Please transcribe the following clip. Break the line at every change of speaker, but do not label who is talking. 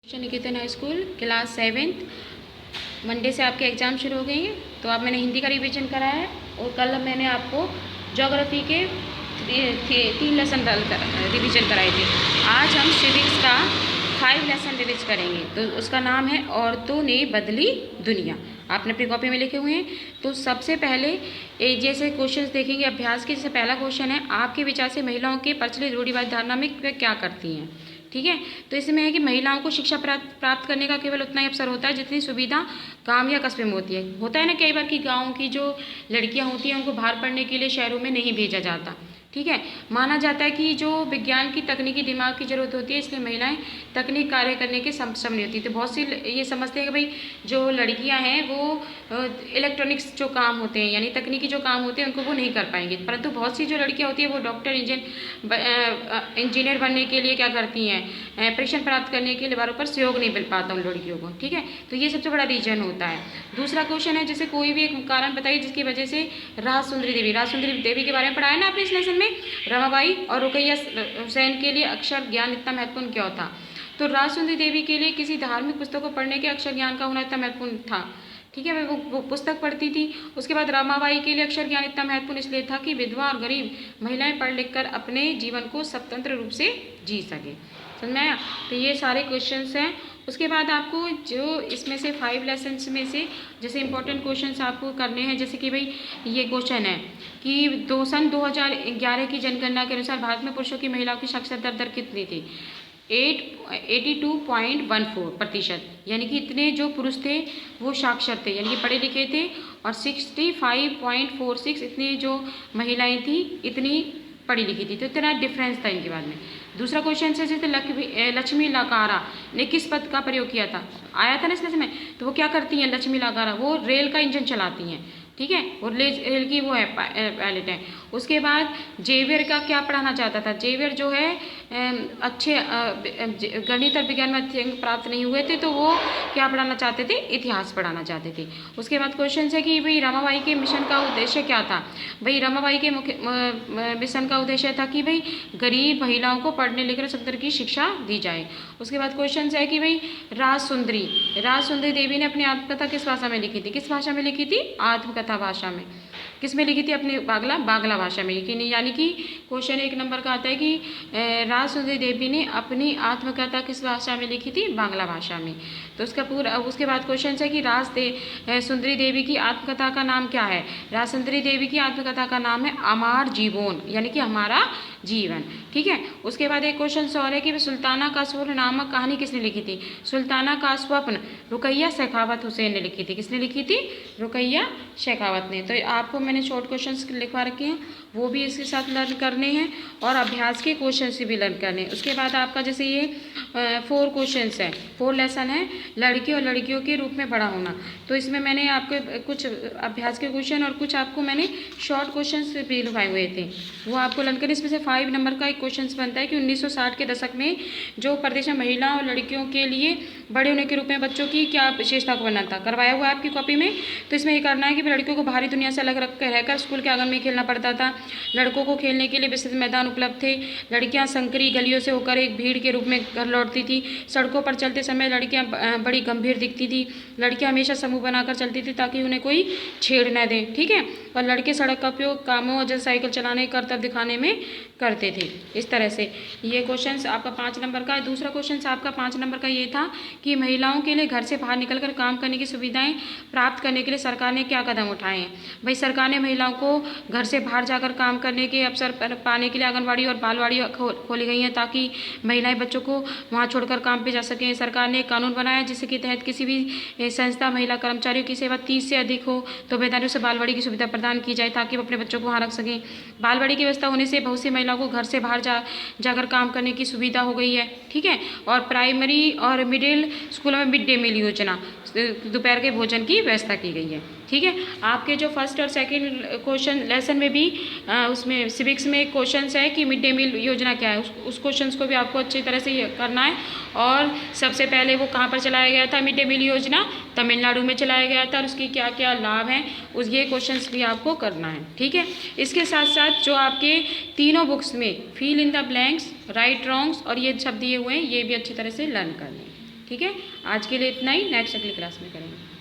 निकेतन high school class 7th Monday से आपके exam शुरू हो गए हैं। तो अब मैंने हिंदी का रिवीजन कराया है और कल मैंने आपको ज्योग्राफी के 3 लेसन रिवीजन कराए थे। आज हम सिविक्स का 5 लेसन रिवीज करेंगे। तो उसका नाम है औरतों ने बदली दुनिया। आपने अपनी कॉपी में लिखे हुए हैं। तो सबसे पहले जैसे क्वेश्चंस देखेंगे अभ्यास के। जैसे पहला क्वेश्चन है, आपके विचार से महिलाओं के प्रचलित रूढ़िवादी धारणा में क्या करती हैं। ठीक है, तो इसमें है कि महिलाओं को शिक्षा प्राप्त करने का केवल उतना ही अवसर होता है जितनी सुविधा गांव या कस्बे में होती है। होता है ना कई बार कि गांव की जो लड़कियां होती हैं उनको बाहर पढ़ने के लिए शहरों में नहीं भेजा जाता। ठीक है, माना जाता है कि जो विज्ञान की तकनीकी दिमाग की जरूरत होती है, इसलिए महिलाएं तकनीक कार्य करने के सक्षम नहीं होती। तो बहुत सी ये समझते हैं कि भाई जो लड़कियां हैं वो इलेक्ट्रॉनिक्स जो काम होते हैं यानी तकनीकी जो काम होते हैं उनको वो नहीं कर पाएंगे, परंतु बहुत सी जो लड़कियां होती है वो डॉक्टर इंजीनियर बनने के लिए क्या करती हैं, प्रशिक्षण प्राप्त करने के लिए बारों पर सहयोग नहीं मिल पाता उन लड़कियों को। ठीक है, तो ये सबसे बड़ा रीजन होता है। दूसरा क्वेश्चन है, जैसे कोई भी एक कारण बताइए जिसकी वजह से राजसुंदरी देवी के बारे में पढ़ाया ना आपने इस लेसन में। रमाबाई और रुकैया हुसैन के लिए अक्षर ज्ञान इतना महत्वपूर्ण क्यों था। तो राजसुंदरी देवी के लिए किसी धार्मिक पुस्तक को पढ़ने के अक्षर ज्ञान का होना इतना महत्वपूर्ण था। ठीक है, वो पुस्तक पढ़ती थी। उसके बाद रमाबाई के लिए अक्षर ज्ञान इतना महत्वपूर्ण इसलिए था कि विधवा और गरीब महिलाएं पढ़ लिख कर अपने जीवन को स्वतंत्र रूप से जी सके। समझ में आया। तो ये सारे क्वेश्चंस हैं। उसके बाद आपको जो इसमें से 5 लेसन्स में से जैसे इंपॉर्टेंट क्वेश्चंस आपको करने हैं, जैसे कि भाई ये क्वेश्चन है कि सन 2011 की जनगणना के अनुसार भारत में पुरुषों की महिलाओं की साक्षरता दर कितनी थी। 82.14%, यानी कि इतने जो पुरुष थे वो साक्षर थे यानी कि पढ़े लिखे थे, और 65.46 इतनी जो महिलाएं थी इतनी पढ़ी लिखी थी। तो इतना डिफरेंस था इनके बाद में। दूसरा क्वेश्चन से जैसे लक्ष्मी लाकारा ने किस पद का प्रयोग किया था, आया था ना इसमें में। तो वो क्या करती हैं लक्ष्मी लाकारा, वो रेल का इंजन चलाती हैं। ठीक है, और रेल की वो है पायलट है। उसके बाद जेवियर का क्या पढ़ाना चाहता था। जेवियर जो है अच्छे गणित और विज्ञान में अच्छे अंक प्राप्त नहीं हुए थे, तो वो क्या पढ़ाना चाहते थे, इतिहास पढ़ाना चाहते थे। उसके बाद क्वेश्चन है कि भाई रमाबाई के मिशन का उद्देश्य क्या था। भाई रमाबाई के मुख्य मिशन का उद्देश्य था कि भाई गरीब महिलाओं को पढ़ने लिखने स्वतंत्र की शिक्षा दी जाए। उसके बाद क्वेश्चन है कि भाई राजसुंदरी देवी ने अपनी आत्मकथा किस भाषा में लिखी थी। किस भाषा में लिखी थी, आत्मकथा भाषा में। किस में लिखी थी, अपनी बांग्ला भाषा में लिखी। नहीं, यानी कि क्वेश्चन 1 नंबर का आता है कि राजसुंदरी देवी ने अपनी आत्मकथा किस भाषा में लिखी थी, बांग्ला भाषा में। तो उसका पूरा उसके बाद क्वेश्चन है कि सुंदरी देवी की आत्मकथा का नाम क्या है। राजसुंदरी देवी की आत्मकथा का नाम है अमार जीवन, यानी कि हमारा जीवन। ठीक है, उसके बाद एक क्वेश्चन और है कि सुल्ताना का स्वप्न नामक कहानी किसने लिखी थी। सुल्ताना का स्वप्न रुकैया शेखावत हुसैन ने लिखी थी। किसने लिखी थी, रुकैया शेखावत ने। तो आपको मैंने शॉर्ट क्वेश्चंस लिखवा रखे हैं, वो भी इसके साथ लर्न करने हैं और अभ्यास के क्वेश्चन भी लर्न करने हैं। उसके बाद आपका जैसे ये 4 क्वेश्चंस है, 4 लेसन है, लड़के और लड़कियों के रूप में बड़ा होना। तो इसमें मैंने आपके कुछ अभ्यास के क्वेश्चन और कुछ आपको मैंने शॉर्ट क्वेश्चन भी लिखवाए हुए थे, वो आपको लर्न करें। इसमें से 5 नंबर का एक क्वेश्चन बनता है कि 1960 के दशक में जो प्रदेश में महिलाओं और लड़कियों के लिए बड़े होने के रूप में बच्चों की क्या विशेषता को वर्णन था। करवाया हुआ है आपकी कॉपी में। तो इसमें ये करना है कि लड़कियों को बाहरी दुनिया से अलग रहकर स्कूल के आंगन में खेलना पड़ता था। लड़कों को खेलने के लिए विस्तृत मैदान उपलब्ध थे। लड़कियां संकरी गलियों से होकर एक भीड़ के रूप में घर लौटती थी। सड़कों पर चलते समय लड़कियां बड़ी गंभीर दिखती थी। लड़कियां हमेशा समूह बनाकर चलती थी ताकि उन्हें कोई छेड़ न दे। ठीक है, और लड़के सड़क का उपयोग कामों जैसे साइकिल चलाने, करतब दिखाने में करते थे। इस तरह से ये क्वेश्चन आपका 5 नंबर का है। दूसरा क्वेश्चन आपका 5 नंबर का ये था कि महिलाओं के लिए घर से बाहर निकलकर काम करने की सुविधाएं प्राप्त करने के लिए सरकार ने क्या कदम उठाए हैं। भाई सरकार ने महिलाओं को घर से बाहर जाकर काम करने के अवसर पाने के लिए आंगनबाड़ी और बालवाड़ी खोली गई हैं ताकि महिलाएं बच्चों को वहां छोड़कर काम पे जा सकें। सरकार ने एक कानून बनाया जिसके तहत किसी भी संस्था महिला कर्मचारियों की सेवा 30 से अधिक हो तो बेदानियों से बालवाड़ी की सुविधा प्रदान की जाए ताकि वो अपने बच्चों को वहाँ रख सकें। बालवाड़ी की व्यवस्था होने से बहुत सी महिलाओं को घर से बाहर जाकर काम करने की सुविधा हो गई है। ठीक है, और प्राइमरी और मिडिल स्कूलों में मिड डे मील योजना, दोपहर के भोजन की व्यवस्था की गई है। ठीक है, आपके जो फर्स्ट और सेकंड क्वेश्चन लेसन में भी उसमें सिविक्स में एक क्वेश्चन है कि मिड डे मील योजना क्या है। उस क्वेश्चन को भी आपको अच्छी तरह से करना है। और सबसे पहले वो कहाँ पर चलाया गया था, मिड डे मील योजना तमिलनाडु में चलाया गया था और उसकी क्या क्या लाभ हैं, ये क्वेश्चन भी आपको करना है। ठीक है, इसके साथ साथ जो आपके तीनों बुक्स में fill in the blanks, right wrongs और ये सब दिए हुए हैं, ये भी अच्छी तरह से लर्न कर लें। ठीक है, आज के लिए इतना ही, नेक्स्ट अगली क्लास में करेंगे।